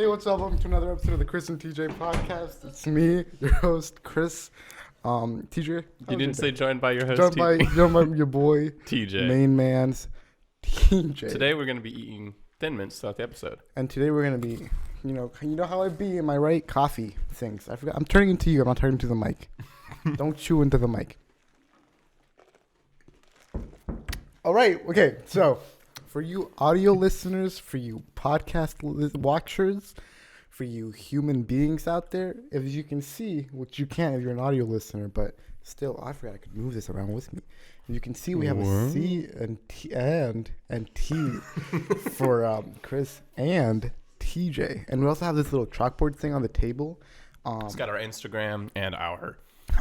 Hey, what's up? Welcome to another episode of the Chris and TJ podcast. It's me, your host, Chris. TJ. You didn't say joined by your host, joined by your boy, TJ. Main man's TJ. Today we're going to be eating Thin Mints throughout the episode. And today we're going to be, you know how I be, am I right? Coffee things. I forgot. I'm turning into you. I'm not turning to the mic. Don't chew into the mic. All right. Okay. So, for you audio listeners, for you podcast watchers, for you human beings out there, if you can see, which you can't if you're an audio listener, but still, I forgot I could move this around with me. If you can see, we have a C and T and T for Chris and TJ, and we also have this little chalkboard thing on the table. It's got our Instagram and our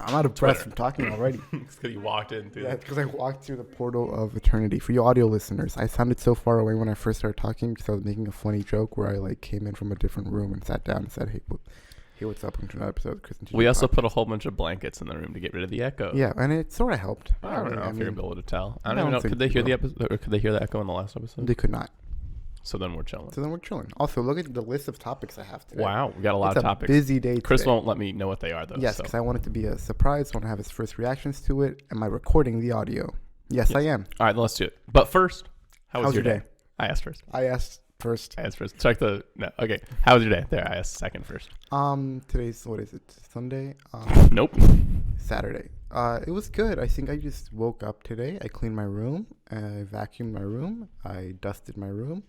I'm out of breath Twitter. from talking already. It's because you walked in through. Yeah, because I walked through the portal of eternity. For you audio listeners, I sounded so far away when I first started talking because I was making a funny joke where I came in from a different room and sat down and said, "Hey, what's up?" Welcome to another episode of Chris and TJ. We also put a whole bunch of blankets in the room to get rid of the echo. Yeah, and it sort of helped. I don't know if you're able to tell. I I don't even know. don't Could they think hear so. the episode, or could they hear the echo in the last episode? They could not. So then we're chilling. So then we're chilling. Also, look at the list of topics I have today. Wow, we got a lot It's of a topics. busy day Chris today. won't let me know what they are though. Yes, so. because I want it to be a surprise. I want to have his first reactions to it. Am I recording the audio? Yes, I am. All right, let's do it. But first, how was your day? I asked first. I asked first. Check the no. Okay, how was your day? There, I asked second first. Today's, what is it? Sunday? Nope. Saturday. It was good. I think I just woke up today. I cleaned my room. I vacuumed my room. I dusted my room.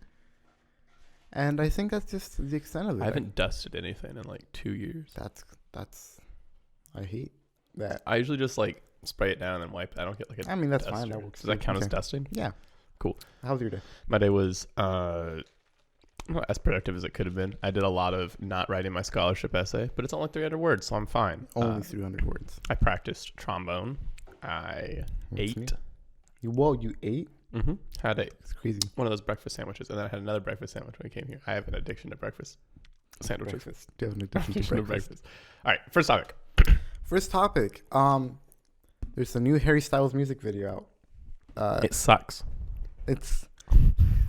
And I think that's just the extent of it. I haven't dusted anything in like 2 years. That's. I hate that. I usually just like spray it down and then wipe. I don't get like a. I mean, that's duster. fine. That works. Does that count as Okay. dusting? Yeah. Cool. How was your day? My day was not as productive as it could have been. I did a lot of not writing my scholarship essay, but it's only 300 words, so I'm fine. Only 300 words. I practiced trombone. I That's ate. neat. You ate? Mm-hmm. Had It's crazy. one of those breakfast sandwiches, and then I had another breakfast sandwich when I came here. I have an addiction to breakfast sandwiches. Breakfast. Do you have an addiction to Addiction to breakfast? All right, first topic. First topic. There's a new Harry Styles music video out. It sucks.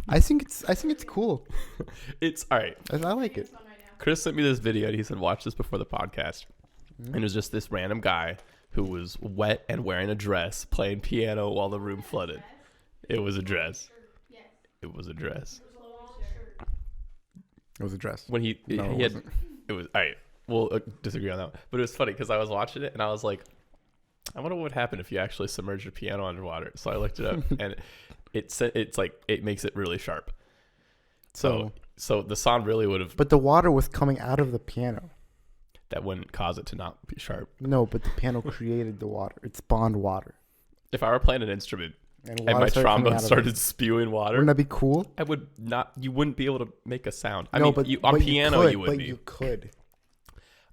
I think it's cool. It's all right. I like it. Chris sent me this video, and he said, "Watch this before the podcast." And it was just this random guy who was wet and wearing a dress, playing piano while the room flooded. It was a dress. It was a dress. It was a dress. When he No, it he had, wasn't. it was all right. We'll disagree on that, but it was funny because I was watching it and I was like, I wonder what would happen if you actually submerged your piano underwater. So I looked it up, and it's like it makes it really sharp. So the sound really would have. But the water was coming out of the piano. That wouldn't cause it to not be sharp. No, but the piano created the water. It spawned water. If I were playing an instrument And and my water started coming trombone out of it. started spewing water, Wouldn't that be cool? I would not. You wouldn't be able to make a sound. I No, mean, but on but piano you would but be. you could.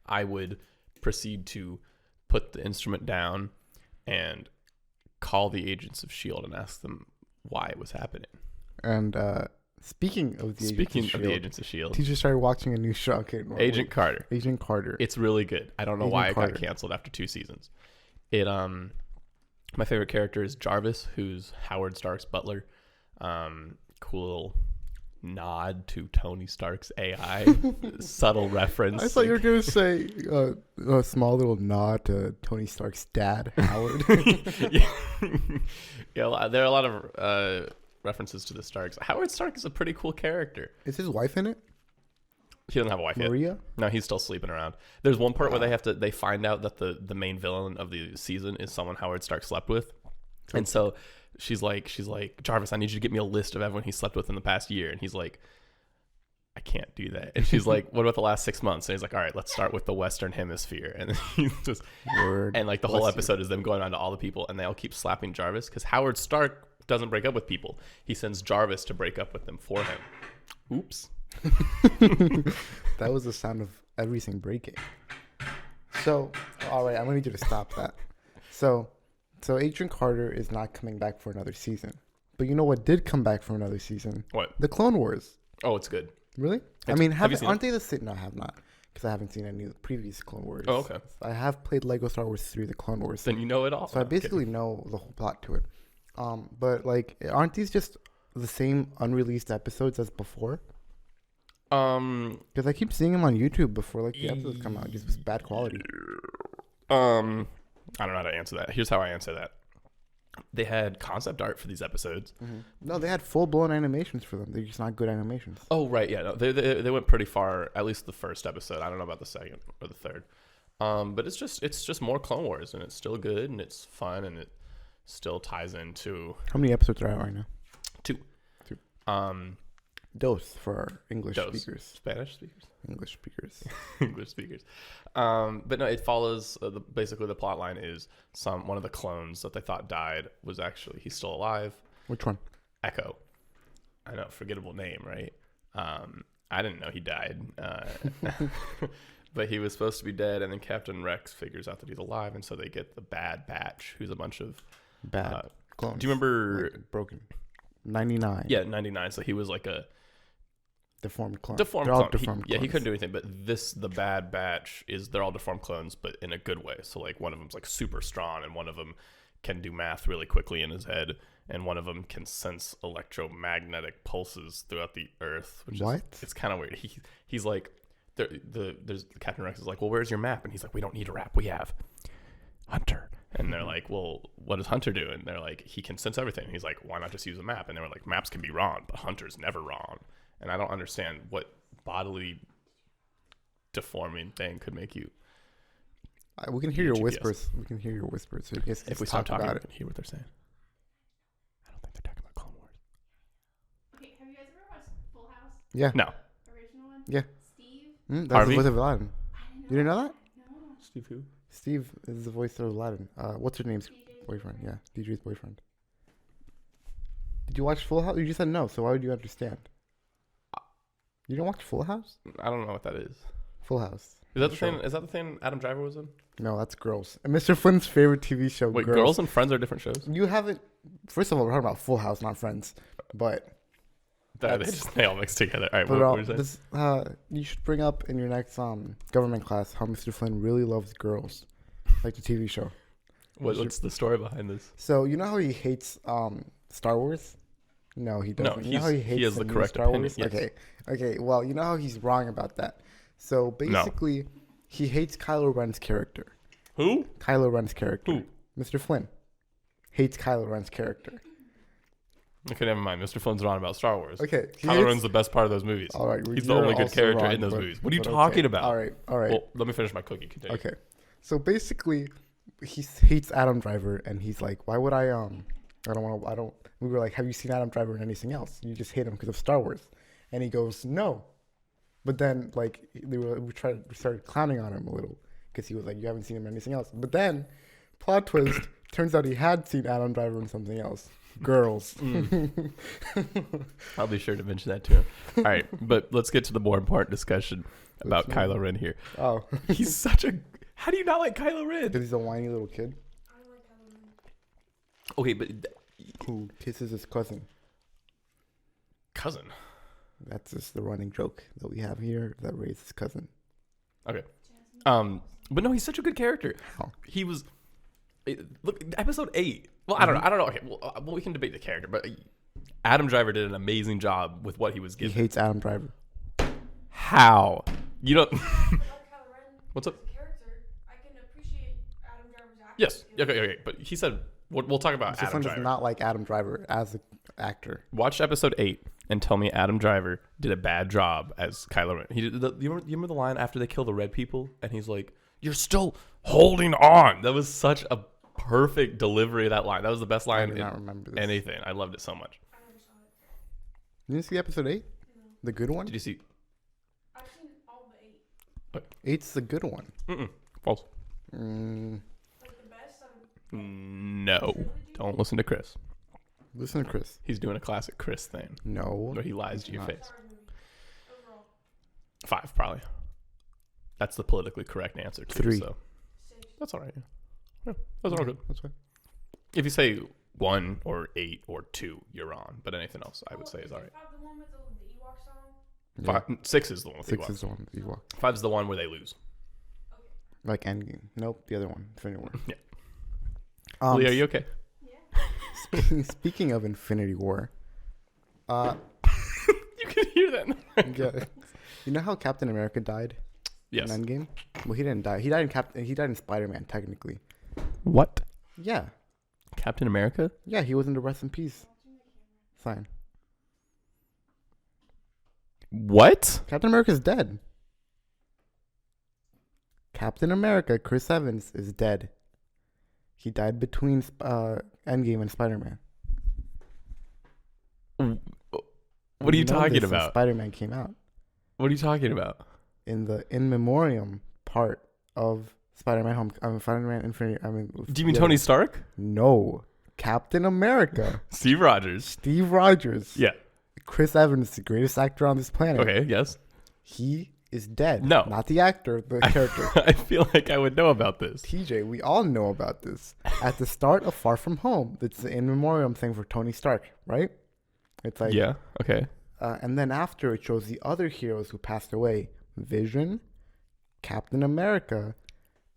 I would proceed to put the instrument down and call the agents of S.H.I.E.L.D. and ask them why it was happening. And speaking of the Agents of S.H.I.E.L.D., teacher started watching a new show. Okay, Agent Carter. Agent Carter. It's really good. I don't know Agent why Carter. it got canceled after 2 seasons. It my favorite character is Jarvis, who's Howard Stark's butler. Cool nod to Tony Stark's AI. Subtle reference. I thought you were gonna say a small little nod to Tony Stark's dad, Howard. Yeah, there are a lot of references to the Starks. Howard Stark is a pretty cool character. Is his wife in it? He doesn't have a wife yet. Maria? No, he's still sleeping around. There's one part where they find out that the main villain of the season is someone Howard Stark slept with. And so she's like, Jarvis, I need you to get me a list of everyone he slept with in the past year. And he's like, I can't do that. And she's like, what about the last 6 months? And he's like, all right, let's start with the Western Hemisphere. And then he's just, Word. and like the whole Bless you. episode is them going on to all the people, and they all keep slapping Jarvis because Howard Stark doesn't break up with people. He sends Jarvis to break up with them for him. Oops. That was the sound of everything breaking. So, all right, I'm gonna need you to stop that. So Agent Carter is not coming back for another season. But you know what did come back for another season? What? The Clone Wars. Oh, it's good. Really? I Have mean, you seen aren't they the same? No, I have not, because I haven't seen any of the previous Clone Wars. Oh, okay. I have played Lego Star Wars 3: The Clone Wars. Then you know it all. So I basically know the whole plot to it. But like, aren't these just the same unreleased episodes as before? Because I keep seeing him on YouTube before like the episodes come out. Just bad quality. I don't know how to answer that. Here's how I answer that. They had concept art for these episodes. Mm-hmm. No, they had full blown animations for them. They're just not good animations. Oh right, yeah. No, they went pretty far. At least the first episode. I don't know about the second or the third. But it's just more Clone Wars, and it's still good, and it's fun, and it still ties into. How many episodes are out right now? 2. Dos for our English speakers. Spanish speakers. English speakers. English speakers. But no, it follows basically the plot line is one of the clones that they thought died was actually he's still alive. Which one? Echo. I know, forgettable name, right? I didn't know he died, but he was supposed to be dead, and then Captain Rex figures out that he's alive, and so they get the Bad Batch, who's a bunch of bad clones. Do you remember like broken? 99. Yeah, 99. So he was like a deformed clone. Deformed They're all clone. deformed He clones. couldn't do anything. But the Bad Batch they're all deformed clones, but in a good way. So like one of them's like super strong, and one of them can do math really quickly in his head, and one of them can sense electromagnetic pulses throughout the earth. Which What? It's kind of weird. He's like, there's Captain Rex is like, well, where's your map? And he's like, we don't need a map. We have Hunter. And they're like, well, what does Hunter do? And they're like, he can sense everything. And he's like, why not just use a map? And they were like, maps can be wrong, but Hunter's never wrong. And I don't understand what bodily deforming thing could make you. We can hear your GPS. whispers. We can hear your whispers. So I guess If we stop talking, about we can hear what they're saying. I don't think they're talking about Clone Wars. Okay, have you guys ever watched Full House? Yeah. No. Original one? Yeah. Steve? That's Harvey? the voice of Aladdin. I didn't know You didn't know that? No. Steve who? Steve is the voice of Aladdin. What's her name's DJ's boyfriend? Yeah, DJ's boyfriend. Did you watch Full House? You just said no, so why would you understand? You didn't watch Full House? I don't know what that is. Full House. Is that the Show. thing? Is that the thing Adam Driver was in? No, that's Girls. And Mr. Flynn's favorite TV show, Wait, Girls. Girls and Friends are different shows. You haven't. First of all, we're talking about Full House, not Friends. But They all mix together. All right, but what were you saying? you should bring up in your next government class how Mr. Flynn really loves Girls, like the TV show. What's the story behind this? So you know how he hates Star Wars? No, he doesn't. No, you know how he hates has the new correct Star opinion. Wars? Yes. Okay. Well, you know how he's wrong about that. So basically, he hates Kylo Ren's character. Who? Kylo Ren's character. Who? Mr. Flynn hates Kylo Ren's character. Okay, never mind. Mr. Flynn's wrong about Star Wars. Okay. Kylo Ren's the best part of those movies. All right. He's the you're only good also character wrong, in those but- movies. What are you but talking okay. about? All right. Well, let me finish my cookie. Continue. Okay. So basically, he hates Adam Driver, and he's like, "Why would I don't want to. I don't." We were like, "Have you seen Adam Driver in anything else? You just hate him because of Star Wars." And he goes, "No." But then, like, we started clowning on him a little because he was like, "You haven't seen him in anything else." But then, plot twist, turns out he had seen Adam Driver in something else. Girls. I'll be sure to mention that to him. All right, but let's get to the more important discussion about Which Kylo Ren here. Oh, He's such a. How do you not like Kylo Ren? because he's a whiny little kid I don't like Kylo Ren. Okay, but who kisses his cousin. cousin. That's just the running joke that we have here. That Ray's his cousin. Okay. Jasmine. But no, he's such a good character. How? He was. Look, episode 8. Well, I don't know. I don't know. Okay, well, we can debate the character, but Adam Driver did an amazing job with what he was He given. hates Adam Driver. How? You don't. I like Kylo Ren What's up? as a character. I can appreciate Adam Driver's acting. Yes. Okay. But he said we'll talk about Mr. Adam Flynn does Driver. not like Adam Driver as an actor. Watch episode 8 and tell me Adam Driver did a bad job as Kylo Ren. He did. You remember the line after they kill the red people, and he's like, "You're still holding on." That was such a perfect delivery of that line. That was the best I line do in not remember this. anything. I loved it so much. I never saw it. You didn't see episode 8? No. The good one? Did you see? I've seen all but 8. 8's the good one. False. Mm, Like the best out of No. trilogy? Don't listen to Chris. listen to Chris. He's doing a classic Chris thing No. where he lies to your not. face. Star Wars movie. Overall. 5 probably. That's the politically correct answer too. 3. So 6. that's all right. Yeah, those are all good. That's fine. If you say 1 or 8 or 2, you're on. But anything else, I would say is all right. 5 the one with the Ewok song? Yeah. 6 is the one with 6 Ewok. is the one with Ewok. 5 is the one where they lose. Like Endgame. Nope, the other one. Infinity War. Yeah. Lee, are you okay? Yeah. Speaking of Infinity War, You can hear that. yeah, You know how Captain America died Yes. in Endgame? Well, he didn't die. He died in Spider-Man, technically. What? Yeah. Captain America? Yeah, he was in the rest in peace sign. What? Captain America's dead. Captain America, Chris Evans, is dead. He died between Endgame and Spider-Man. What are you talking about? Spider-Man came out. What are you talking about? In the in memoriam part of Spider-Man Spider-Man Infinity. Do you mean Tony Stark? No, Captain America. Steve Rogers. Steve Rogers. Yeah. Chris Evans, the greatest actor on this planet. Okay, yes. He is dead. No. Not the actor, the character. I feel like I would know about this. TJ, we all know about this. At the start of Far From Home, it's the in memoriam thing for Tony Stark, right? It's like Yeah, okay. and then after it shows the other heroes who passed away: Vision, Captain America,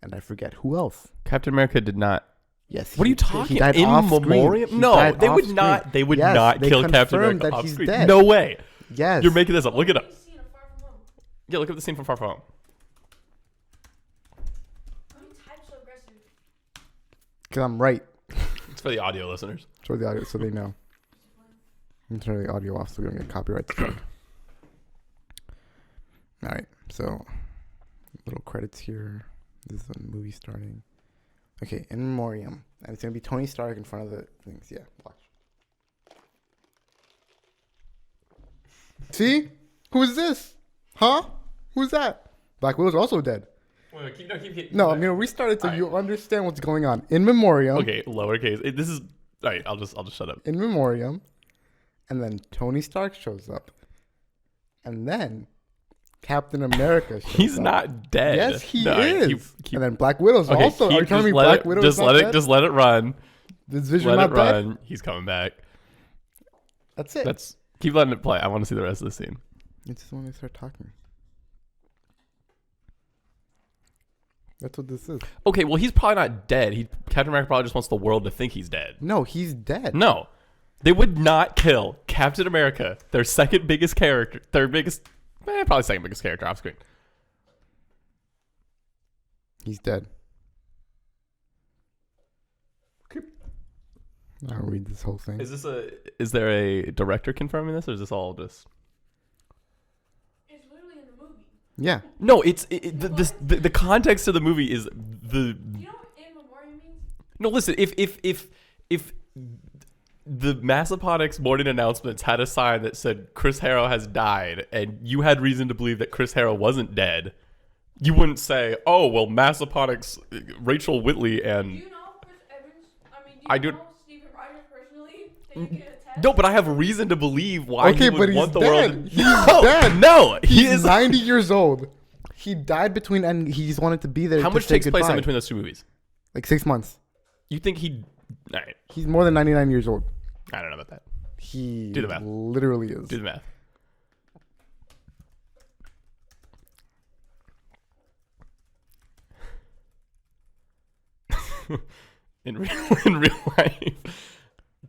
and I forget who else. Captain America did not. Yes. What are you he talking? died In off screen. memoriam? He No, died they off would screen. not. They would Yes, not they kill Captain confirmed America that off he's screen. dead. No way. Yes. You're making this up. Look it up. You've seen a Far From Home. Yeah, look up the scene from Far From Home. Why do you type so aggressive? Because I'm right. It's for the audio listeners. For the audio, so they know. I'm turning the audio off, so we don't get copyright strike. All right, so little credits here. This is the movie starting. Okay, in memoriam, and it's gonna be Tony Stark in front of the things. Yeah, watch. See, who's this? Huh? Who's that? Black Widow's also dead. Wait, keep. No, I'm gonna restart it so you understand what's going on. In memoriam. Okay, lowercase. This is all right. I'll just shut up. In memoriam, and then Tony Stark shows up, and then Captain America shows He's up. not dead. Yes, he No, is. And then Black Widow's also. Are you telling me Black Widow is not dead? Just let it run. Is Vision Let not it dead? run. He's coming back. That's it. Keep letting it play. I want to see the rest of the scene. It's just when they start talking. That's what this is. Okay, well he's probably not dead. Captain America probably just wants the world to think he's dead. No, he's dead. No, they would not kill Captain America, their second biggest character, probably second biggest character off screen. He's dead. I'll read this whole thing. Is there a director confirming this, or is this all just? It's literally in the movie. Yeah. No, the context of the movie is the. You know what in memoriam means? No, listen. If the Massaponics morning announcements had a sign that said Chris Harrow has died, and you had reason to believe that Chris Harrow wasn't dead, you wouldn't say, "Oh, well, Massaponics, Rachel Whitley, Do and." you know Chris Evans? I mean, I do you do- know Stephen Rogers personally? That you can attest? No, but I have reason to believe why Okay, he but would he's want the dead. world. He's No, dead. no, he He's is. 90 years old. He died between, and he's wanted to be there. How to much say takes place in goodbye. between those two movies? Like 6 months. You think he? All right, He's more than 99 years old. I don't know about that. He Do the math. literally is. Do the math. in real life.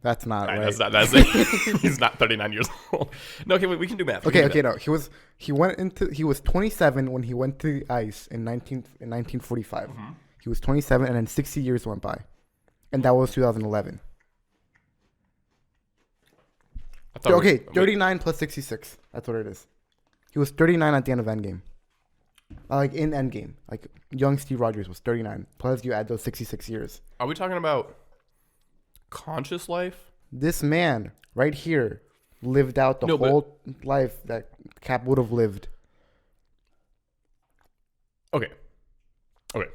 That's not All right. That's it. He's not 39 years old. No, okay, wait, we can do math. We Okay, can do okay, math. no. He was 27 when he went to the ice in 1945. Mm-hmm. He was 27, and then 60 years went by, and that was 2011. I thought we- Okay, wait, 39 plus 66. That's what it is. He was 39 at the end of Endgame. Like in Endgame, like young Steve Rogers was 39. Plus you add those 66 years. Are we talking about conscious life? This man right here lived out the No, but- whole life that Cap would have lived. Okay. Okay.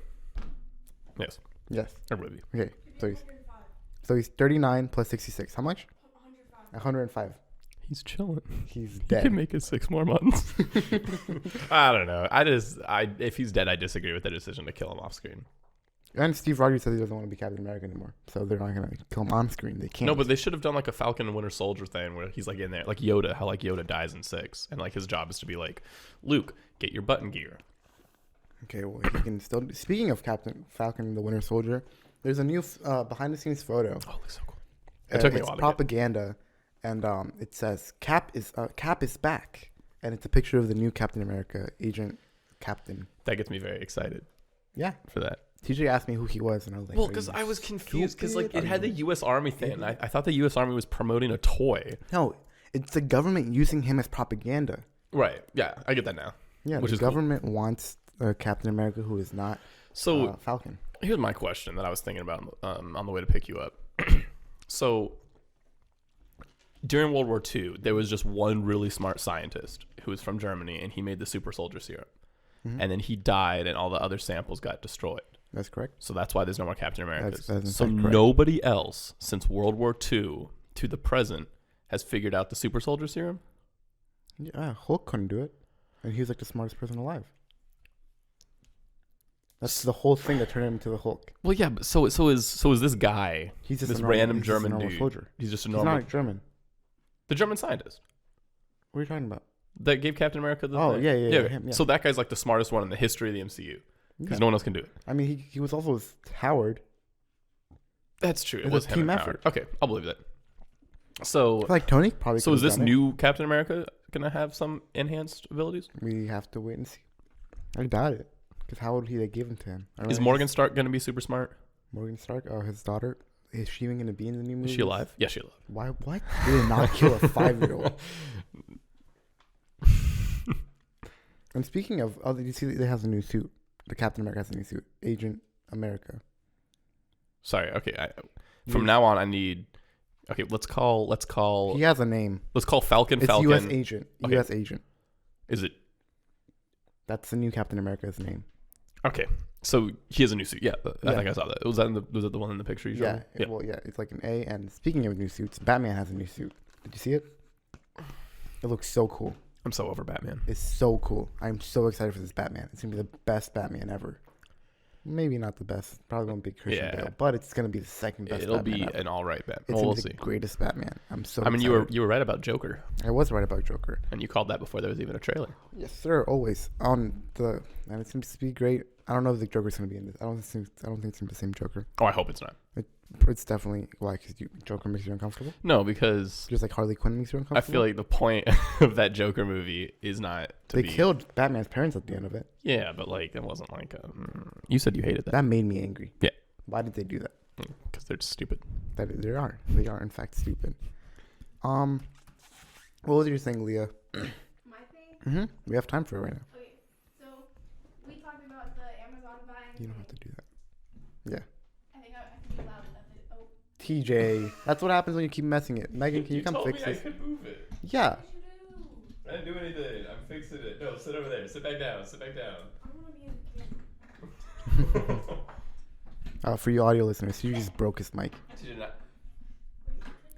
Yes, Yes. I'm with you. Okay. It'd So be he's 105. so he's 39 plus 66. How much? 105. 105. He's chilling. He's He dead. can make it 6 more months. I don't know. If he's dead, I disagree with the decision to kill him off screen. And Steve Rogers says he doesn't want to be Captain America anymore, so they're not gonna kill him on screen. They can't. No, but they should have done like a Falcon and Winter Soldier thing where he's like in there, like Yoda, how like Yoda dies in 6, and like his job is to be like, Luke, get your button gear. Okay, well, he can still. Speaking of Captain Falcon and the Winter Soldier, there's a new behind-the-scenes photo. Oh, it looks so cool. It took me a It's while to propaganda, and it says Cap is back, and it's a picture of the new Captain America, Agent Captain. That gets me very excited Yeah. for that. TJ asked me who he was, and I was like, Well, "Are because you I was confused because like stupid? it Are had the you-" U.S. Army thing. And I thought the U.S. Army was promoting a toy. No, it's the government using him as propaganda. Right. Yeah, I get that now. Yeah, Which the is cool. government wants Captain America who is not So Falcon. here's my question that I was thinking about on the way to pick you up. So during World War II, there was just one really smart scientist who was from Germany, and he made the super soldier serum. Mhm. And then he died, and all the other samples got destroyed. That's correct. So that's why there's no more Captain Americas. That's in So fact correct. nobody else since World War II to the present has figured out the super soldier serum. Yeah, Hulk couldn't do it, and he was like the smartest person alive. That's the whole thing that turned him into the Hulk. Well, yeah, but so is this guy, He's just this a normal, random he's just a German normal dude. soldier. He's just a He's normal, not German. the German scientist What are you talking about? that gave Captain America the Oh, thing. yeah, okay. him, yeah. So that guy's like the smartest one in the history of the MCU because Yeah. no one else can do it. I mean, he was also Howard. That's true. It It's was a him team and effort. Howard. Okay, I'll believe that. So, Like Tony probably. so is could've this done it. new Captain America gonna have some enhanced abilities? We have to wait and see. I doubt it, because how would they give him to him? I don't Is know. Morgan Stark gonna be super smart? Morgan Stark? Oh, his daughter. Is she even gonna be in the new movie? Is she alive? Yeah, she's alive. Why? What? They did not kill a 5-year-old. And speaking of, did you see that it has a new suit? The Captain America has a new suit. Agent America. Sorry. Okay. From now on, I need. Okay, let's call. He has a name. Let's call Falcon. It's Falcon. U.S. Agent. Okay. U.S. Agent. Is it That's the new Captain America's name. okay? So he has a new suit. Yeah, I Yeah. think I saw that. Was that the one in the picture you showed me? Yeah. Well, yeah. It's like an A. And speaking of new suits, Batman has a new suit. Did you see it? It looks so cool. I'm so over Batman. It's so cool. I'm so excited for this Batman. It's gonna be the best Batman ever. Maybe not the best. Probably won't be Christian Yeah. Bale, but it's gonna be the second best. It'll Batman be ever. an all right Batman. It's Well, gonna we'll be see. the greatest Batman. I'm so. I mean, excited. you were right about Joker, I was right about Joker. and you called that before there was even a trailer. Yes, sir. Always and it's gonna be great. I don't know if the Joker's gonna be in this. I don't think it's gonna be the same Joker. Oh, I hope it's not. It's definitely why because Joker makes you uncomfortable. No, because Just like Harley Quinn makes you I uncomfortable. feel like the point of that Joker movie is not to they be. killed Batman's parents at the end of it. Yeah, but like it wasn't like a. You said you hated that That made me angry. Yeah. Why did they do that? because they're just stupid. That they are. They are in fact stupid. What was your thing, Leah? My thing? Mm-hmm. We have time for it right now. Okay, so we talked about the Amazon buying. You don't have to do that. Yeah. I think I can be loud enough. Oh, TJ, that's what happens when you keep messing it. Megan, can you come told fix me I this? could move it. Yeah. what you do? I didn't do anything. I'm fixing it. No, sit over there. Sit back down. Sit back down. I want to be in the camera. For you audio listeners, you just broke his mic.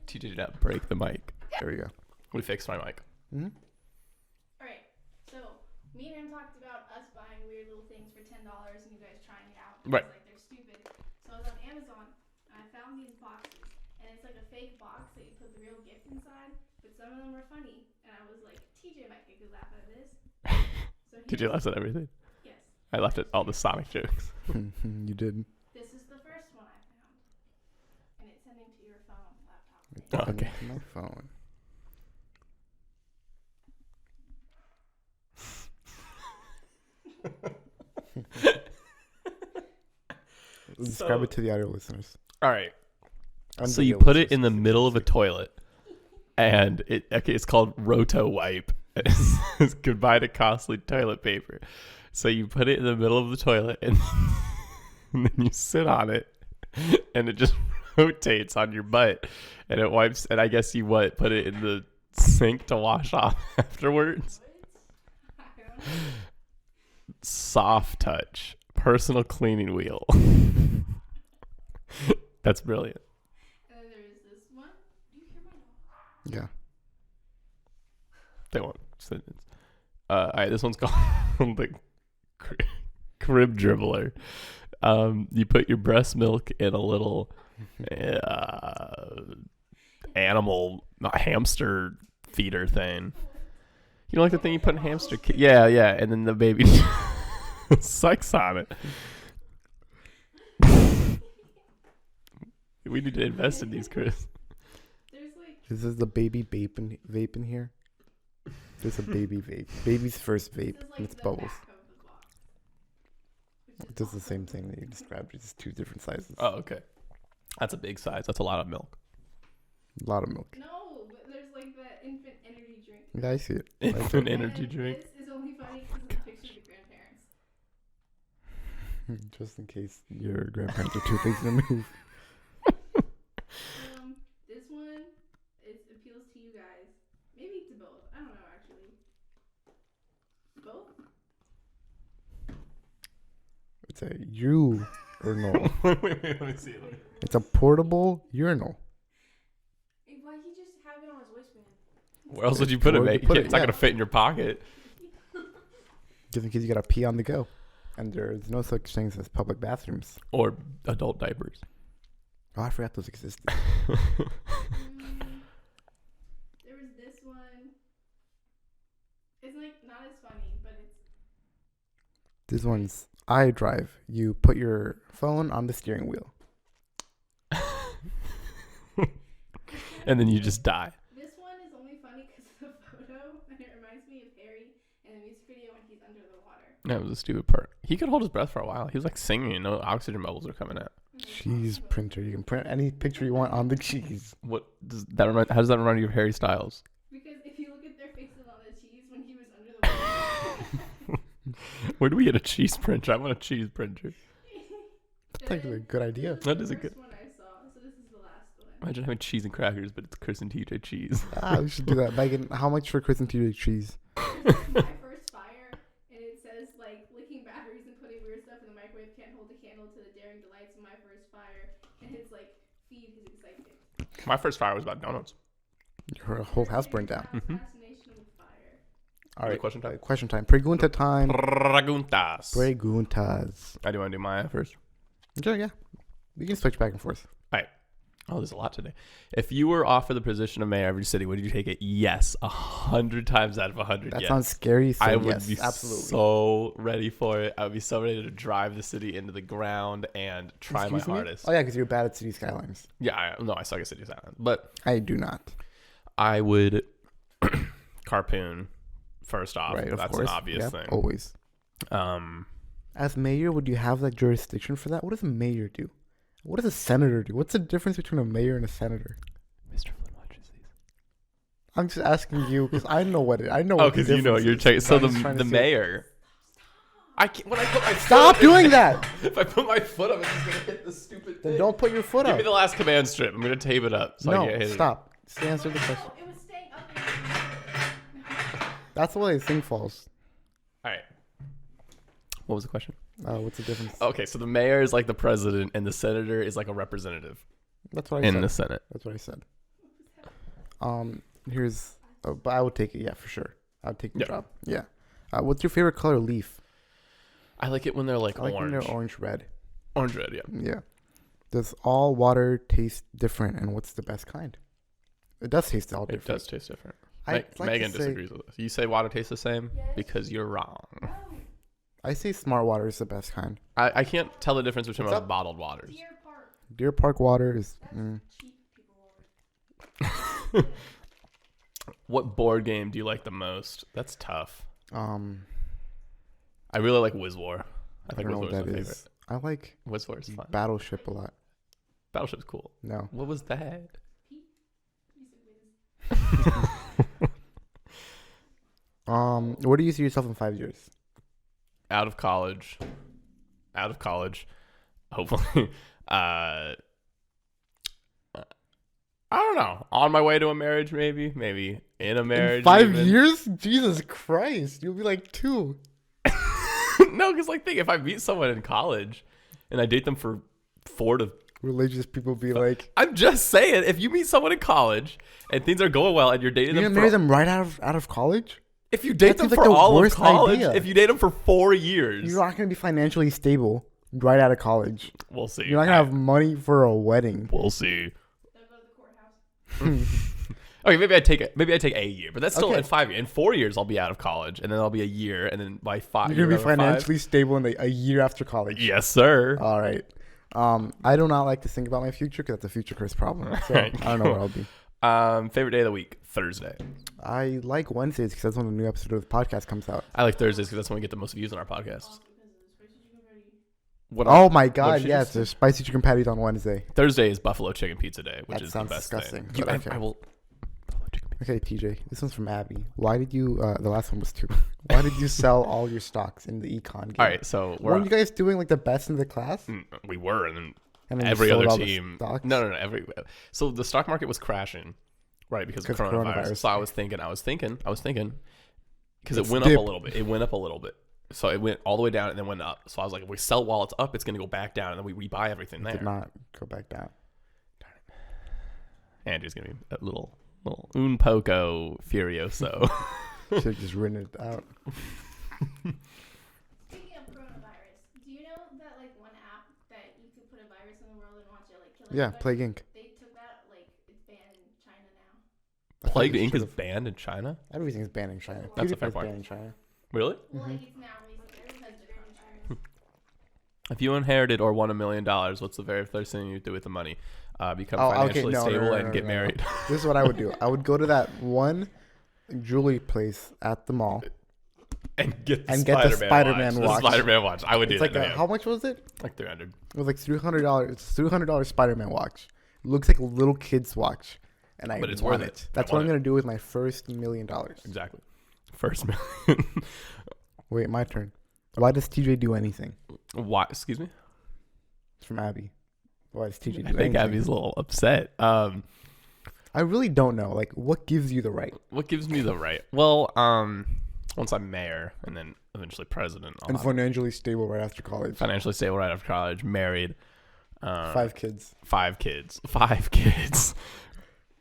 TJ did not break the mic. There we go. We fixed my mic. Mm-hmm. Alright, so me and him talked about us buying weird little things for $10 and you guys trying it out. Right. Like they're stupid. So I was on Amazon and I found these boxes and it's like a fake box that you put the real gift inside, but some of them were funny and I was like, TJ might get a good laugh out of this. So Did you laugh at everything? Yes. I laughed at all the Sonic jokes. You did. This is the first one I found. And it's sending to your phone, laptop. Oh, okay. My phone. Describe it to the audio listeners. All right. So Unvideo you put it listeners. in the middle of a toilet, and it's called Roto Wipe. It says goodbye to costly toilet paper. So you put it in the middle of the toilet, and then you sit on it, and it just rotates on your butt, and it wipes. And I guess you put it in the sink to wash off afterwards. I don't know. Soft touch, personal cleaning wheel. That's brilliant. And then there is this one. Do you hear my dog? Yeah. They won't. All right, this one's called the crib dribbler. You put your breast milk in a little animal, not hamster feeder thing. You know, like the thing you put in hamster. Yeah, and then the baby sucks on it. We need to invest in these, Chris. There's like Is this the baby vape in here? There's a baby vape. Baby's first vape. This is like And it's the bubbles. back of the box. Which It does the same thing that you described. It's just 2 different sizes. Oh, okay. That's a big size. That's a lot of milk. A lot of milk. No, but there's like that infant energy drink. Yeah, I see it. Infant energy And drink. This is only funny because it's a picture of the grandparents. Just in case your grandparents are too big to move. This one appeals to you guys. Maybe to both. I don't know actually. Both? It's a urinal. wait, let me see. It's a portable urinal. Why he just have it on his waistband? Where else would you put it, Where would mate? you put It's it? not Yeah. gonna fit in your pocket. Just in case you gotta pee on the go. And there's no such things as public bathrooms. Or adult diapers. Oh, I forgot those existed. There was this one. It's like not as funny, but it's This one's iDrive. You put your phone on the steering wheel. And then you just die. this one is only funny because of the photo, and it reminds me of Harry in the music video when he's under the water. That was a stupid part. He could hold his breath for a while. He was like singing, and no oxygen bubbles are coming out. Cheese printer. You can print any picture you want on the cheese. What does that remind? How does that remind you of Harry Styles? Because if you look at their faces on the cheese when he was under the water. Where do we get a cheese printer? I want a cheese printer. That's actually a good idea. That is a good- One I saw, so this is the last one. Imagine having cheese and crackers, but it's Chris and TJ cheese. We should do that. Megan, how much for Chris and TJ cheese? This is my first fire, and it says like licking batteries and putting weird stuff in the microwave can't hold a candle to the daring delights of my first fire, and it's like feed his excitement. My first fire was about donuts. Her whole house burned down. Fascination with fire. All right. Question time? Question time. Pregunta time. Preguntas. Preguntas. I do want to do Maya first. Sure, yeah. We can switch back and forth. Oh, there's a lot today. If you were offered the position of mayor of every city, would you take it? Yes, 100 times out of 100. That yes. sounds scary. So I would yes, be absolutely. so ready for it. I would be so ready to drive the city into the ground and try Excuse my me? hardest. Oh yeah, because you're bad at city skylines. Yeah, I suck at city silence, but I do not. I would carpoon first off. Right, of That's course. an obvious Yeah, thing. always. As mayor, would you have that jurisdiction for that? What does a mayor do? What does a senator do? What's the difference between a mayor and a senator? Mr. Flynn watches these. I'm just asking you because I know what it. I know. Oh, what the because you know difference you're is. checking. So I'm just trying the to see- mayor. I can't. When I put my Stop foot up, doing that. If I put my foot up, it's just gonna hit the stupid Then thing. don't put your foot Give up. me the last command strip. I'm gonna tape it up. So I No, can't hit stop. Just answer the No, question. it was staying up. And That's the way the thing falls. It. All right. What was the question? What's the difference? Okay, so the mayor is like the president, and the senator is like a representative That's what I in said. the Senate. That's what I said. Here's. But I would take it. Yeah, for sure. I would take the Yeah. job. Yeah. What's your favorite color leaf? I like it when they're like I like orange. when they're orange red. Orange red, yeah. Yeah. Does all water taste different, and what's the best kind? It does taste all It different. does taste different. I'd like Megan to say, disagrees with us. You say water tastes the same Yes. because you're wrong. I say smart water is the best kind. I can't tell the difference between What's most up? bottled waters. Deer Park. Deer Park water is. That's cheap people water. What board game do you like the most? That's tough. I I really like Wiz War. I think don't know Wiz what War is that my is. favorite. I like Wiz War is fun. Battleship a lot. Battleship's cool. No. What was that? Pete. You said Wiz. Where do you see yourself in 5 years? Out of college. Hopefully. I don't know. On my way to a marriage, maybe. Maybe in a marriage. In 5 even. years? Jesus Christ. You'll be like 2. No, because think if I meet someone in college and I date them for 4 to Religious people be like, I'm just saying, if you meet someone in college and things are going well and you're dating you're them gonna marry for, them right out of college? if you date That them seems for like the all of worst college, idea. if you date them for 4 years, You're not gonna be financially stable right out of college. we'll see. You're not gonna have money for a wedding. We'll see. They'll go to the courthouse. Okay, maybe I take a year, but that's still Okay. in 5 years. In 4 years, I'll be out of college, and then I'll be a year, and then by 5 You're gonna be year number financially stable in a year after college. 5, yes, sir. All right. I do not like to think about my future because that's a future curse problem. So Alright, I don't know where I'll be. Favorite day of the week, Thursday. I like Wednesdays because that's when the new episode of the podcast comes out. I like Thursdays because that's when we get the most views on our podcast. Also because of the spicy chicken patty. What Oh my what God! did you Yes, just there's spicy chicken patties on Wednesday. Thursday is buffalo chicken pizza day, which That is the sounds best disgusting, thing. but okay. I will. Buffalo chicken pizza. Okay, TJ, this one's from Abby. Why did you? The last one was 2. Why did you sell all your stocks in the econ game? All right, so Weren't you guys doing like the best in the class? we were, and then And then you every sold other all the team. stocks? No. So the stock market was crashing, right? Because of coronavirus. So I was thinking, because it went up a little bit. It went up a little bit. So it went all the way down and then went up. So I was like, if we sell while it's up, it's going to go back down, and then we rebuy everything there. Did not go back down. Andrew's going to be a little un poco furioso. Should have just written it out. Speaking of coronavirus, do you know that like one app that you could put a virus in the world and watch it like kill Yeah, everybody? Plague Inc. They took that, like, it's banned in China now. Plague Inc. is banned in China? Everything is banned in China. That's a fair PewDiePie's point. banned in China. Really? Well, like, it's now recently because of coronavirus. If you inherited or won $1 million, what's the very first thing you do with the money? Become Oh, okay, financially no, stable no, and get no. married. This is what I would do. I would go to that one jewelry place at the mall. and get the Spider-Man watch. The Spider-Man watch. I would do It's like that. how much was it? Like 300. It was like $300. It's $300 Spider-Man watch. It looks like a little kid's watch, and I But it's want worth it. it. That's I what want I'm gonna do with my first $1 million. Exactly. First million. Wait, my turn. Why does TJ do anything? Why? Excuse me? It's from Abby. Why does TJ do I anything? think Abby's a little upset. I really don't know. Like, what gives you the right? What gives me the right? Well, once I'm mayor and then eventually president, I'll And have financially stable right after college. financially stable right after college, married, 5 kids. 5 kids, 5 kids,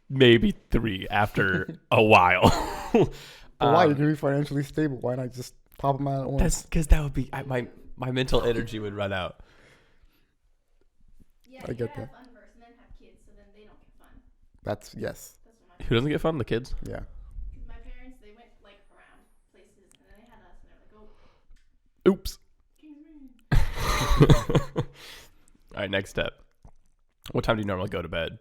maybe 3 after a while. But why? You're gonna be financially stable. Why not just pop them out at once? That's because that would be my mental energy would run out. Yeah, I you get gotta that. have fun first and then have kids so then they don't get fun. That's yes. That's what my Who doesn't get fun? The kids. Yeah. Because my parents, they went like around places and then they had us and they're like, oh, Oops. King's Me. All right, next step. What time do you normally go to bed?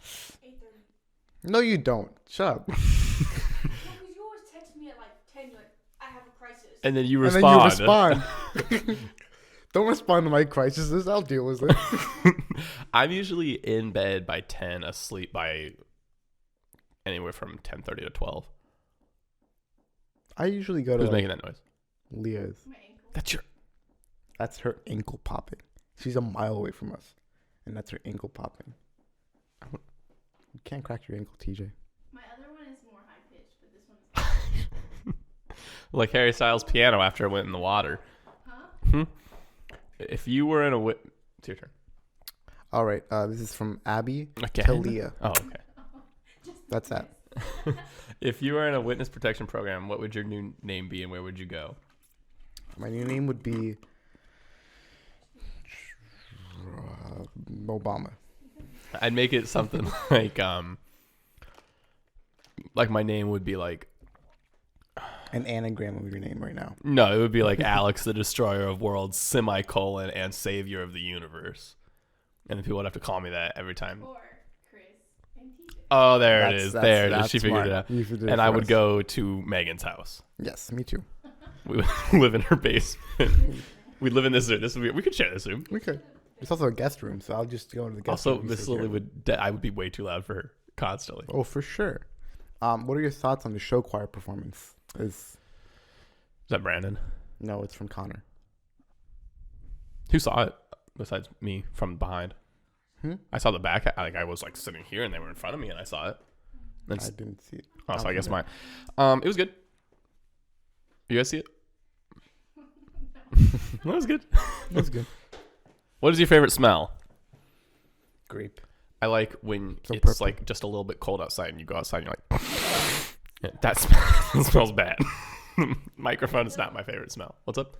8:30. No, you don't. Shut up. No, because you always text me at like 10, you're like, I have a crisis. And then you And respond. then you respond. Don't respond to my crises. I'll deal with it. I'm usually in bed by 10, asleep by anywhere from 10:30 to 12. I usually go to Who's making that noise? Leah's. My ankle. That's her ankle popping. She's a mile away from us, and that's her ankle popping. You can't crack your ankle, TJ. My other one is more high pitched, but this one is Like Harry Styles' piano after it went in the water. huh? If you were in a it's your turn. All right. This is from Abby Again? to Leah. Oh, okay. Just That's that. If you were in a witness protection program, what would your new name be and where would you go? My new name would be Obama. I'd make it something like my name would be like, An anagram of your name right now. no, it would be like Alex the Destroyer of Worlds, semicolon, and Savior of the Universe. And then people would have to call me that every time. Or Chris and TJ. Oh, there That's- it is. that's- There it is. that's She figured smart. it out. You did it And I for would us. go to Megan's house. Yes, me too. We would live in her basement. We'd live in this room. We could share this room. We could. It's also a guest room, so I'll just go into the guest Also, room. Miss Lily I would be way too loud for her constantly. Oh, for sure. What are your thoughts on the show choir performance? Is that Brandon? No, it's from Connor. Who saw it besides me from behind? Hmm? I saw the back. I was like sitting here and they were in front of me and I saw it. And I didn't see it. oh, so I guess Okay. mine. It was good. You guys see it? It was good. That's good. What is your favorite smell? Grape. I like when So it's purple. like just a little bit cold outside and you go outside and you're like, yeah, that smells bad. Microphone is not my favorite smell. What's up?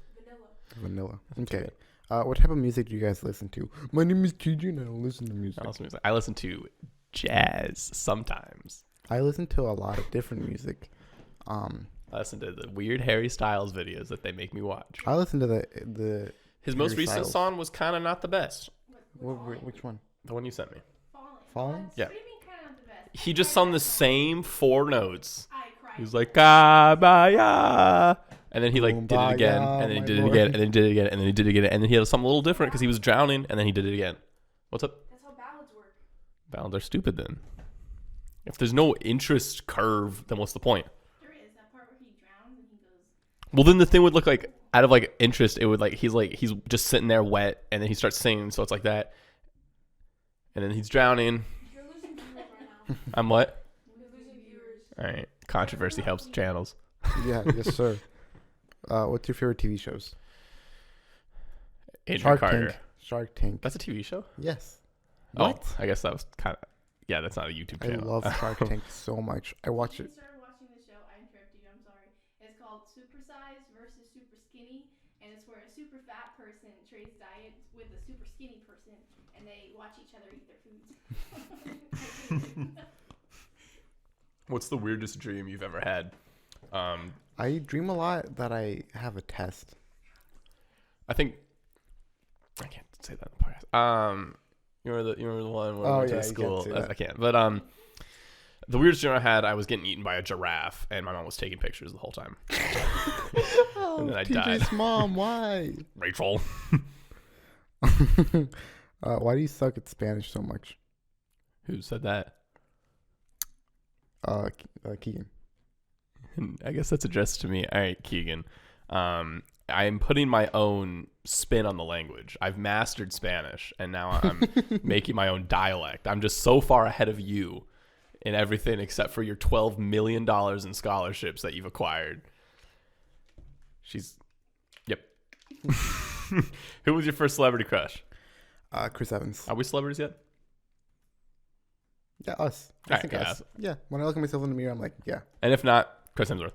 Vanilla. Okay. What type of music do you guys listen to? My name is TJ and I don't listen to music. I listen to jazz sometimes. I listen to a lot of different music. I listen to the weird Harry Styles videos that they make me watch. I listen to the His most Harry recent Styles. song was kind of not the best. which one? The one you sent me. Falling. Falling? What? Yeah. What do you mean kind of not the best? He just sung the same 4 notes. I cried. He was like, Kabaya. And then he like did it again, Kumbaya, and then he my did it lord. again, and then he did it again, and then he did it again, and then he had something a little different because he was drowning, and then he did it again. What's up? That's how ballads work. Ballads are stupid then. If there's no interest curve, then what's the point? There is that part where he drowns and he goes. Well, then the thing would look like out of like interest, it would like he's just sitting there wet, and then he starts singing, so it's like that, and then he's drowning. You're losing viewers right now. I'm what? You're losing viewers. All right, controversy helps channels. Yeah, yes, sir. What's your favorite TV shows? Adrian Shark Carter. Tank. Shark Tank. That's a TV show. Yes. Oh, I guess that was kind of. Yeah, that's not a YouTube I channel. love Shark Tank so much. I watch I it. started watching the show. I interrupted you. I'm sorry. It's called Super Size versus Super Skinny, and it's where a super fat person trades diet with a super skinny person, and they watch each other eat their foods. What's the weirdest dream you've ever had? I dream a lot that I have a test. I think I can't say that in the podcast. You remember the one where I went to you school? can't say that. I can't. But the weirdest dream I had, I was getting eaten by a giraffe, and my mom was taking pictures the whole time. And then I died. TJ's mom, why? Rachel. Why do you suck at Spanish so much? Who said that? Keegan. I guess that's addressed to me. All right, Keegan. I am putting my own spin on the language. I've mastered Spanish, and now I'm making my own dialect. I'm just so far ahead of you in everything except for your $12 million in scholarships that you've acquired. Yep. Who was your first celebrity crush? Chris Evans. Are we celebrities yet? Yeah, us. I think us. Yeah. When I look at myself in the mirror, I'm like, yeah. And if not, Chris Hemsworth.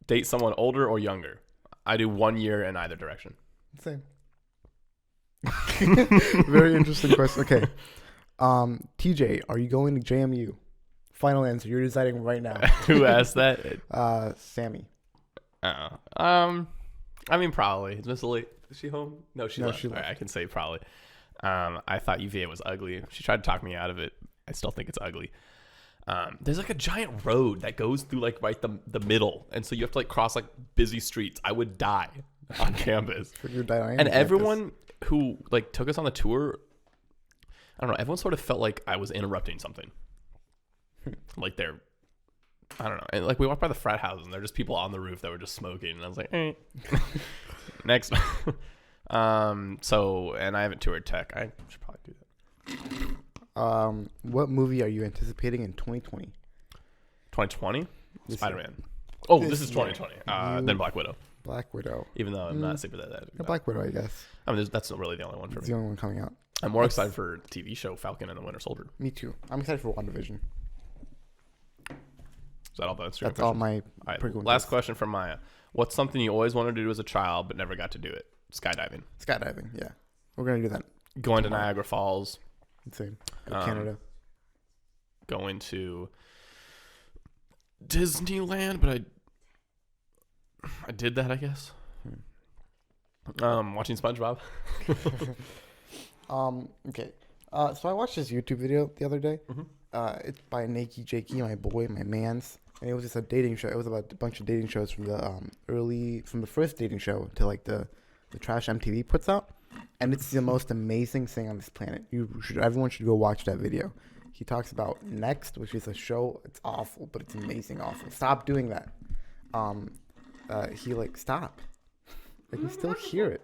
Date someone older or younger? I do 1 year in either direction. Same. Very interesting question. Okay. TJ, are you going to JMU? Final answer. You're deciding right now. Who asked that? Sammy. I mean, probably. Is Miss Lee? Is she home? No, she left. She left. All right, I can say probably. I thought UVA was ugly. She tried to talk me out of it. I still think it's ugly. There's like a giant road that goes through like right the middle, and so you have to like cross like busy streets. I would die on campus. And everyone who like took us on the tour, I don't know. Everyone sort of felt like I was interrupting something. Like I don't know. And like we walked by the frat houses, and there were just people on the roof that were just smoking, and I was like, eh. Next. So, and I haven't toured tech. I should probably do that. What movie are you anticipating in 2020? 2020? This Spider-Man. Oh, this is 2020. Then Black Widow. Black Widow. Even though I'm not super that. Yeah, Black Widow, I guess. I mean, that's not really the only one for It's me. the only one coming out. I'm more excited for TV show Falcon and the Winter Soldier. Me too. I'm excited for WandaVision. Is that all the Instagram That's all my. All right, last question from Maya. What's something you always wanted to do as a child but never got to do it? Skydiving. Skydiving. Yeah, we're gonna do that. Going to Niagara Falls. Insane. Canada. Going to Disneyland, but I did that, I guess. Watching SpongeBob. Okay. So I watched this YouTube video the other day. Mm-hmm. It's by Nakey Jakey, my boy, my mans, and it was just a dating show. It was about a bunch of dating shows from the first dating show to like the trash MTV puts out, and it's the most amazing thing on this planet. Everyone should go watch that video. He talks about Next, which is a show. It's awful, but it's amazing. Awful. Stop doing that. Stop. I can still hear it.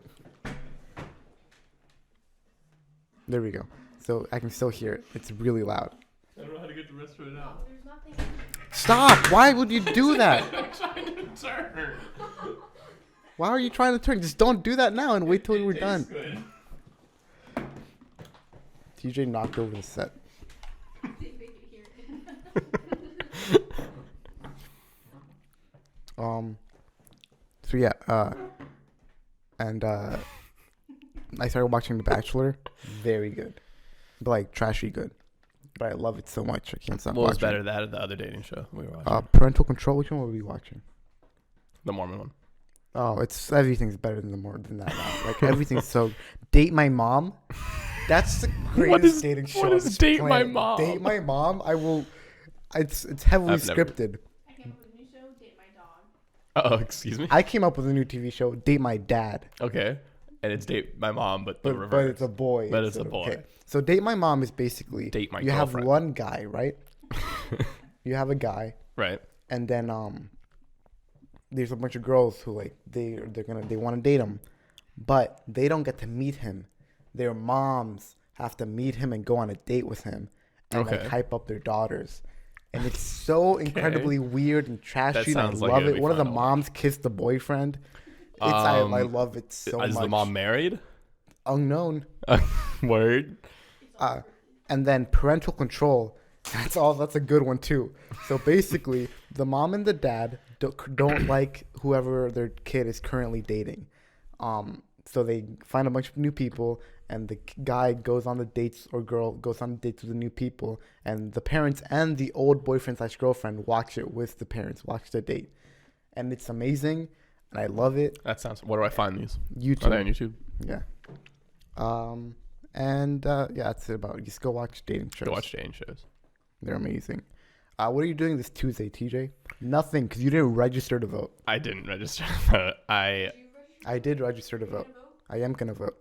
There we go. So I can still hear it. It's really loud. I don't know how to get the rest of it out. There's nothing. Stop! Why would you do that? I'm trying to turn. Why are you trying to turn? Just don't do that now and wait till we're done. Good. TJ knocked over the set. They could hear it. So yeah, I started watching The Bachelor. Very good, but like trashy good. But I love it so much. I can't stop What was watching. better, that or the other dating show we were watching? Parental Control. Which one were we watching? The Mormon one. Oh, everything's better than that now. Like everything's so. Date My Mom. That's the What greatest is- dating show. what on is this Date My planet. Mom? Date My Mom. I will. It's heavily I've never- scripted. I came up with a new show, Date My Dog. Oh, excuse me. I came up with a new TV show, Date My Dad. Okay, and it's Date My Mom, but the But reverse. it's a boy. But it's instead a of- boy. Okay. So Date My Mom is basically Date my you have girlfriend. one guy, right? You have a guy, Right. and then there's a bunch of girls who like they want to date him, but they don't get to meet him. Their moms have to meet him and go on a date with him, and like Okay. hype up their daughters. And it's so incredibly weird and trashy. And I sounds like love it'd it. be One of the fun to watch. moms kissed the boyfriend. I love it so much. Is the mom married? Unknown. Word. And then parental control. That's a good one too. So basically, the mom and the dad don't like whoever their kid is currently dating. So they find a bunch of new people, and the guy goes on the dates, or girl goes on the dates with the new people, and the parents and the old boyfriend/girlfriend watch it with the parents, watch the date, and it's amazing, and I love it. That sounds. Where do I find these? YouTube. Are they on YouTube? Yeah. Yeah, that's it about it. Just go watch dating shows. Go watch dating shows. They're amazing. What are you doing this Tuesday, TJ? Nothing, because you didn't register to vote. I didn't register. I. I did register to vote. I am gonna vote,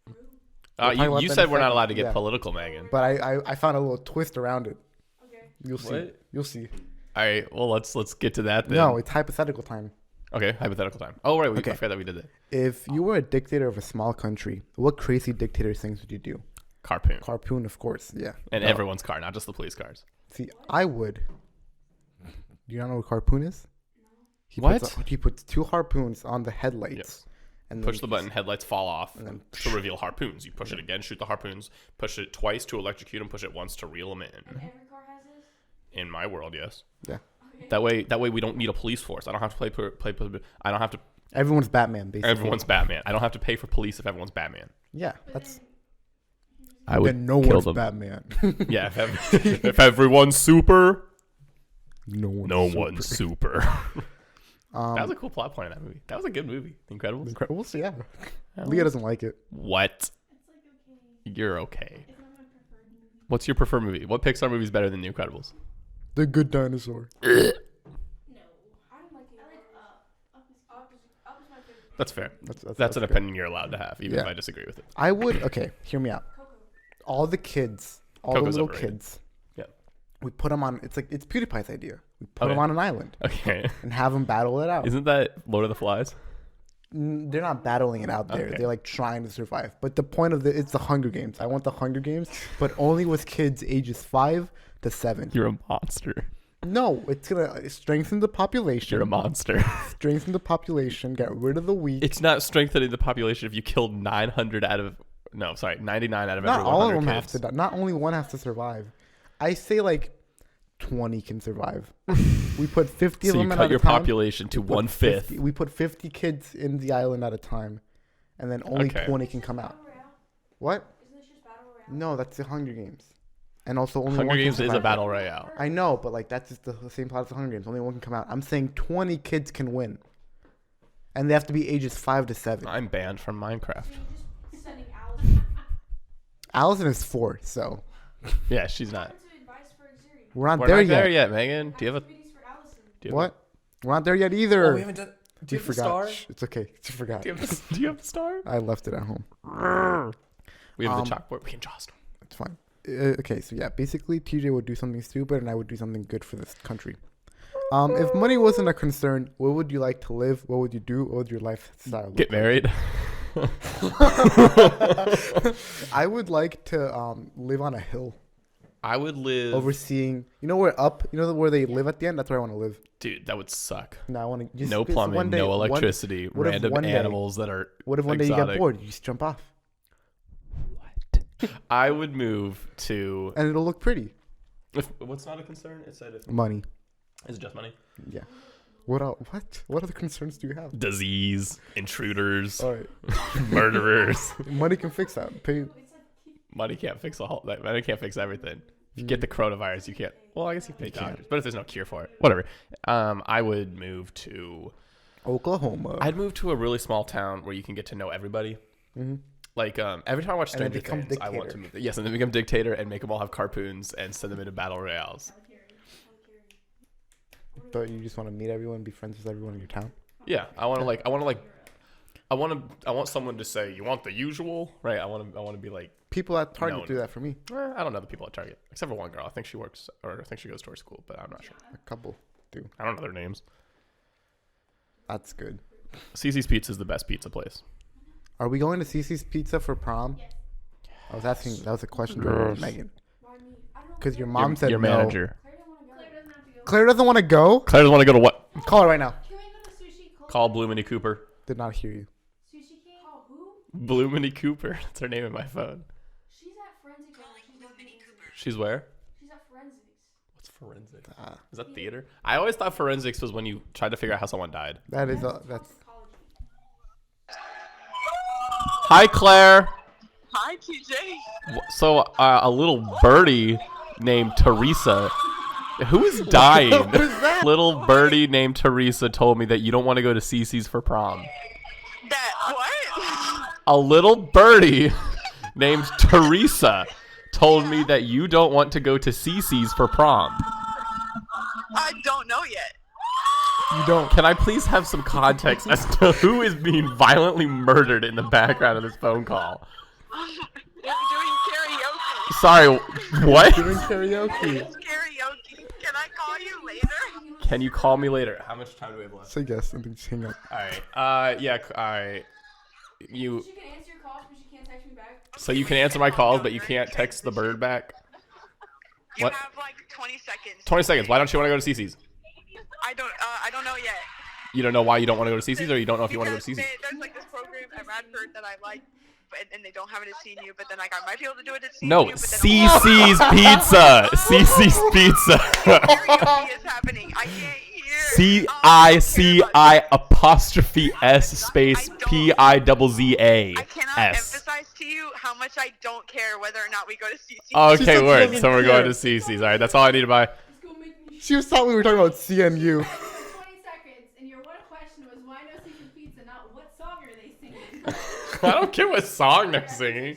We'll talk about You that said in a we're not second. allowed to get Yeah. political, Megan. but I found a little twist around it. Okay. You'll see. What? You'll see. All right. Well, let's get to that then. No, it's hypothetical time. Okay. Hypothetical time. Oh right. Okay. I forgot that we did that. If you were a dictator of a small country, what crazy dictator things would you do? Harpoon. Harpoon, of course. Yeah. And No. everyone's car, not just the police cars. See, I would. Do you not know what harpoon is? What? He puts two harpoons on the headlights. Yes. And Push then the button, headlights fall off And then to reveal harpoons. You push it again, shoot the harpoons. Push it twice to electrocute them. Push it once to reel them in. And every car has this? In my world, yes. Yeah. Okay. That way we don't need a police force. I don't have to play. I don't have to. Everyone's Batman, basically. Everyone's Batman. I don't have to pay for police if everyone's Batman. Yeah, But that's. then, I would Then no kill one's them. Batman. Yeah, if everyone's super, no one's no super. one's super. Um, That was a cool plot point in that movie. That was a good movie. The Incredibles. Incredible. We'll see. Yeah. That Leah was- doesn't like it. What? it's like okay. You're okay. It's not my preferred movie. What's your preferred movie? What Pixar movie is better than The Incredibles? The Good Dinosaur. No. I don't like it. I like Up is my favorite. That's fair. That's an good. opinion you're allowed to have, even if Yeah. I disagree with it. I would. Okay, hear me out. Coco. All the kids, all Coco's the little overrated. kids. Yeah. We put them on. It's PewDiePie's idea. We put Okay. them on an island Okay. and have them battle it out. Isn't that Lord of the Flies? They're not battling it out there. Okay. They're like trying to survive. But the point of it's the Hunger Games. I want the Hunger Games, but only with kids ages 5 to 7. You're a monster. No, it's gonna strengthen the population. You're a monster. Strengthen the population. Get rid of the weak. It's not strengthening the population if you killed 99 out of Not every all of 100 them have kids. to die. Not only one has to survive. I say like 20 can survive. We put 50 So of you them at cut a your time. population to We put 1/5. 50 We put 50 kids in the island at a time, and then only Okay. 20 can come out. Battle Royale? What? Isn't this just Battle Royale? No, that's the Hunger Games. And also only Hunger one can Games is a survive. battle royale. I know, but like that's just the same plot as the Hunger Games. Only one can come out. I'm saying 20 kids can win, and they have to be ages 5 to 7. I'm banned from Minecraft. So you're just sending Allison. Allison is 4, so Yeah, she's not. What's the advice for Xuri? we're not We're there not there yet. yet, Megan. Do you have a? Activities for Allison. Do you have What? We're not there yet either. Oh, we haven't done. Do You you have a forgot. star? Shh, it's okay. You forgot. Do you have a star? I left it at home. We have Um, the chalkboard. We can draw a star. It's fine. Okay, so yeah, basically TJ would do something stupid and I would do something good for this country. If money wasn't a concern, where would you like to live? What would you do? What would your lifestyle look Get married. I would like to live on a hill, I would live. overseeing. You know where they live at the end. That's where I want to live. Dude, that would suck. No, I want to just No just plumbing, one day- no one- electricity, what if random one day- animals that are. What if one day you get exotic. bored? You just jump off, What? I would move to. and it'll look pretty. What's not a concern? It said if. Money. Is it just money? Yeah. What else? What other concerns do you have? Disease, intruders, All right, murderers. money can fix that. Pay. Money can't fix a whole. Money can't fix everything. If you get the coronavirus, you can't. Well, I guess you can pay doctors, but if there's no cure for it, whatever. I would move to. Oklahoma. I'd move to a really small town where you can get to know everybody. Mm-hmm. Like every time I watch And then Stranger become Things, I want to dictator. move. Yes, and then become dictator and make them all have harpoons and send them into battle royales. But you just want to meet everyone, be friends with everyone in your town. Yeah, I want someone to say, "You want the usual?" Right? I want to be like. People at Target No. do that for me. I don't know the people at Target except for one girl. I think she works or I think she goes to our school, but I'm not sure. A couple do. I don't know their names. That's good. Cece's Pizza is the best pizza place. Are we going to Cece's Pizza for prom? Yes. I was asking. That was a question to Megan. Why me? I don't know. Because your mom said your no. manager. Claire don't want to go. Claire doesn't have to go. Claire doesn't want to go. Claire doesn't want to go to what? Call her right now. Can we go to Sushi Cold? Call Blue Mini Cooper. Did not hear you. Sushi King? Oh, who? Blue Mini Cooper. That's her name in my phone. She's at Forensics. She's working in Cooper. She's where? She's at Forensics. What's forensics? Ah, Is that theater? I always thought forensics was when you tried to figure out how someone died. that is That's that's. toxicology. Hi, Claire. Hi, TJ. So a little birdie named Teresa. Who is dying? What was that? Little birdie named Teresa told me that you don't want to go to Cece's for prom. That what? A little birdie named Teresa told me that you don't want to go to Cece's for prom. I don't know yet. You don't. Can I please have some context as to who is being violently murdered in the background of this phone call? They're doing karaoke. Sorry, what? Doing karaoke. It's karaoke. Can I call you later? Can you call me later? How much time do we have left? Say yes and then just hang up. Alright. Yeah, alright. You She can answer your calls, but she can't text me back. so you can answer my calls, but you can't text the bird back? You What? have like 20 seconds. 20 seconds. Why don't you want to go to Cece's? I don't know yet. You don't know why you don't want to go to Cece's, or you don't know if you want to go to Because Cece's? There's like this program at Radford that I like, and they don't have it at CNU, but then like I might be able to do it at CNU. No, but then Cece's Pizza. Cece's Pizza. karaoke is happening. I can't hear. CICI apostrophe S space PIZZA I cannot S. emphasize to you how much I don't care whether or not we go to CC. Okay, said she word. doesn't So we're going care. to Cece's. All right, that's all I need to buy. Let's go make me. She was thought we were talking about CNU. 20 seconds, and your one question was why no Sushi Pizza, not what song are they singing? I don't care what song they're singing.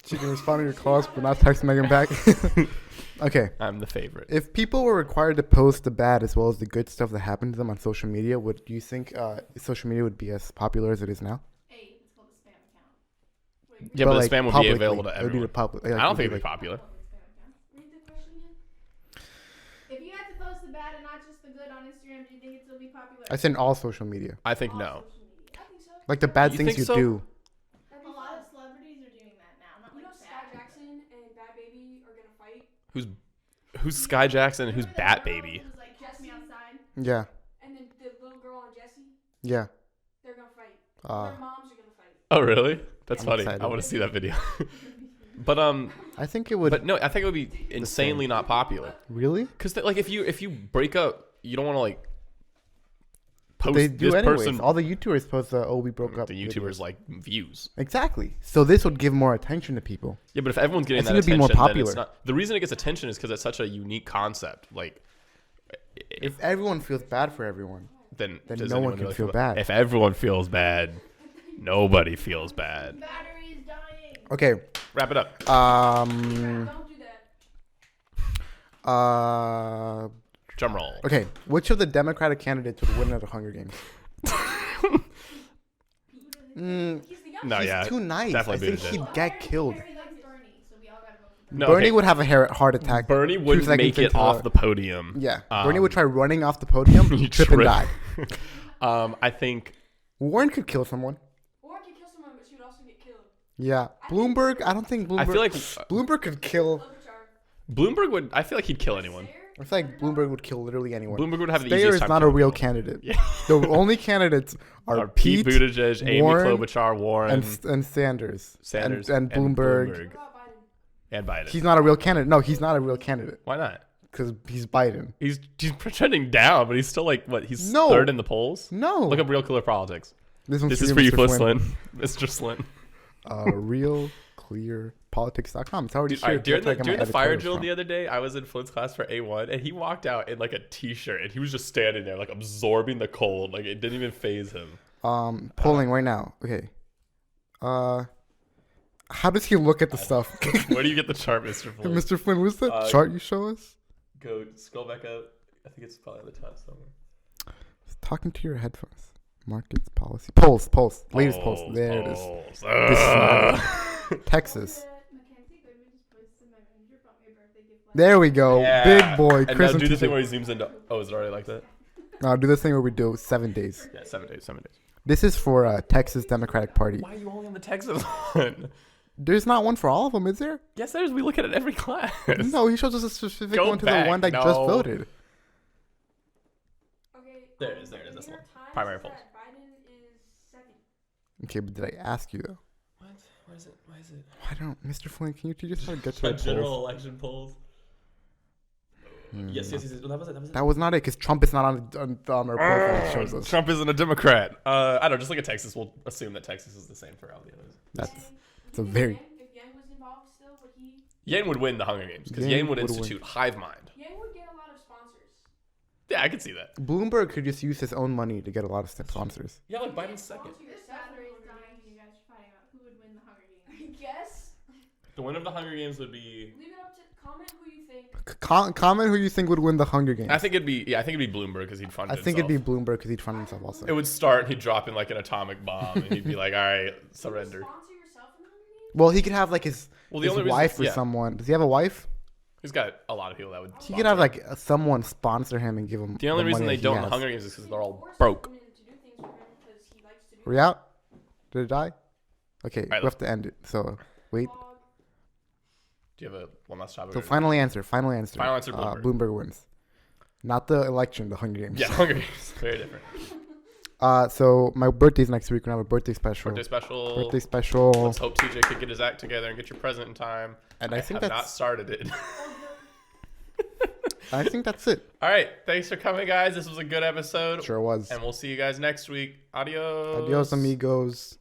She can respond to your calls, but not text Megan back. Okay. I'm the favorite. If people were required to post the bad as well as the good stuff that happened to them on social media, would you think social media would be as popular as it is now? Hey, it's called a spam account. Wait, Yeah, but the like, spam would be publicly, available to it would be everyone. the public. I don't think it'd be popular. Read the question again. If you had to post the bad and not just the good on Instagram, do you think it'd still be popular? I said all social media, I think All no. social media. I think so. like the bad You things think you so? do. That'd A be lot fun. of celebrities are doing that now. Not You know, like Sky bad. Jackson and Bad Baby are gonna fight, Who's Sky Jackson and who's Remember Bat that girl Baby? who was like, catch me outside? Yeah, and then the little girl on Jesse, yeah. they're gonna fight. Uh, Their moms are gonna fight. Oh, really? That's I'm funny. excited. I want to see that video. But I think it would. but no, I think it would be insanely not popular. Really? Cause like if you break up, you don't want to like post They do this anyways. person. All the YouTubers post oh we broke up. The YouTubers videos. like views. Exactly. So this would give more attention to people. Yeah, but if everyone's getting I that think it'd attention, be more then it's popular. not. The reason it gets attention is because it's such a unique concept. Like, If everyone feels bad for everyone, then Then does no one anyone can really feel bad. If everyone feels bad, nobody feels bad. Battery is dying. okay. Wrap it up. Don't do that. Drum roll. Okay. Which of the Democratic candidates would win at the Hunger Games? He's the young. No, He's yeah, too nice. definitely I think Buttigieg. he'd get killed. Harry likes Bernie, so we all gotta vote for Bernie. No, Bernie hey, would have a heart attack. Bernie 2 wouldn't seconds make it into off the podium. Yeah. Um, Bernie would try running off the podium, You trip and trip. die. I think Warren could kill someone. Or could kill someone, but she would also get killed. Yeah. Bloomberg, I don't think Bloomberg. I feel like Bloomberg could kill. Klobuchar. Bloomberg would. I feel like he'd kill anyone. Sayer? I feel like Bloomberg would kill literally anyone. Bloomberg would have the Stayer easiest is time not a killing real people. candidate. Yeah. The only candidates are Pete Pete Buttigieg, Amy Warren, Klobuchar, Warren, and Sanders. Sanders, and Bloomberg. What about Biden? and Biden. He's not a real candidate. No, he's not a real candidate Why not? because he's Biden. He's trending down, but he's still like what? He's No. third in the polls. No. Look up Real Killer Politics. This one's This is for you, Mr. Flynn. Mr. Slynn. Realclearpolitics.com. It's already Dude, all right, shared. during That's where I the, get during my the fire editorials drill from. the other day, I was in Flynn's class for A1, and he walked out in like a t-shirt, and he was just standing there, like absorbing the cold. Like it didn't even phase him. Polling right now. Okay. How does he look at the stuff? Where do you get the chart, Mr. Flynn? Mr. Flynn, what's the chart you show us? Go scroll back up. I think it's probably on the top somewhere. Talking to your headphones. Markets policy. Polls. Latest polls. There it is. This is not Texas. Mackenzie Goodman just posted my manager bought me a birthday gift last There we go. Yeah. Big boy. And Chris now do the and thing TJ. where he zooms into. Oh, is it already like that? Now do this thing where we do 7 days. Yeah, 7 days. 7 days. This is for Texas Democratic Party. Why are you only on the Texas one? There's not one for all of them, is there? Yes, there's. We look at it every class. No, he shows us a specific Go one to back. the one that just No. voted. Okay. There it is, there it is, the that's New the York Times Primary says polls. that Biden is second. Okay, but did I ask you though? What? Where is it? Why is it? I don't. Mr. Flynn, can you teach us how to get to The the general polls? election polls. Yes. Well, that was it. That was it. That was not it, because Trump is not on our profile. It shows us. Trump isn't a Democrat. I don't know. Just look at Texas. We'll assume that Texas is the same for all the others. That's And it's a do you think very. If Yang was involved still, would he? Yang would win the Hunger Games because Yang Yang would would win. institute hive mind. Yang would get a lot of sponsors. Yeah, I could see that. Bloomberg could just use his own money to get a lot of sponsors. Yeah, like Biden's second. This battery is dying. You guys are fighting about who would win the Hunger Games. I guess. The winner of the Hunger Games would be. Leave it up to comment who you think. Comment who you think would win the Hunger Games. I think it'd be. Yeah, I think it'd be Bloomberg because he'd fund I it. think it'd himself. be Bloomberg because he'd fund himself also. It would start. He'd drop in like an atomic bomb, and he'd be like, "All right, surrender." Would you sponsor yourself in the Hunger Games? Well, he could have like his Well, the only wife reason, or yeah, someone. Does he have a wife? he's got a lot of people that would. He could have like someone sponsor him and give him. The only reason money they that he don't in the has. Hunger Games is because they're all Force broke. women to do things for him because he likes to do Are we out? Did it die? Okay, right, we have to end it. So wait. vlog. Do you have a one last topic? So or- final answer. Final answer, Bloomberg wins. Not the election. The Hunger Games. Yeah, Hunger Games. Very different. So my birthday's next week. We're gonna have a birthday special. Birthday special. Birthday special. Let's hope TJ could get his act together and get your present in time. And I think have not that's. started it. I think that's it. All right. Thanks for coming, guys. This was a good episode. Sure was. And we'll see you guys next week. Adios. Adios, amigos.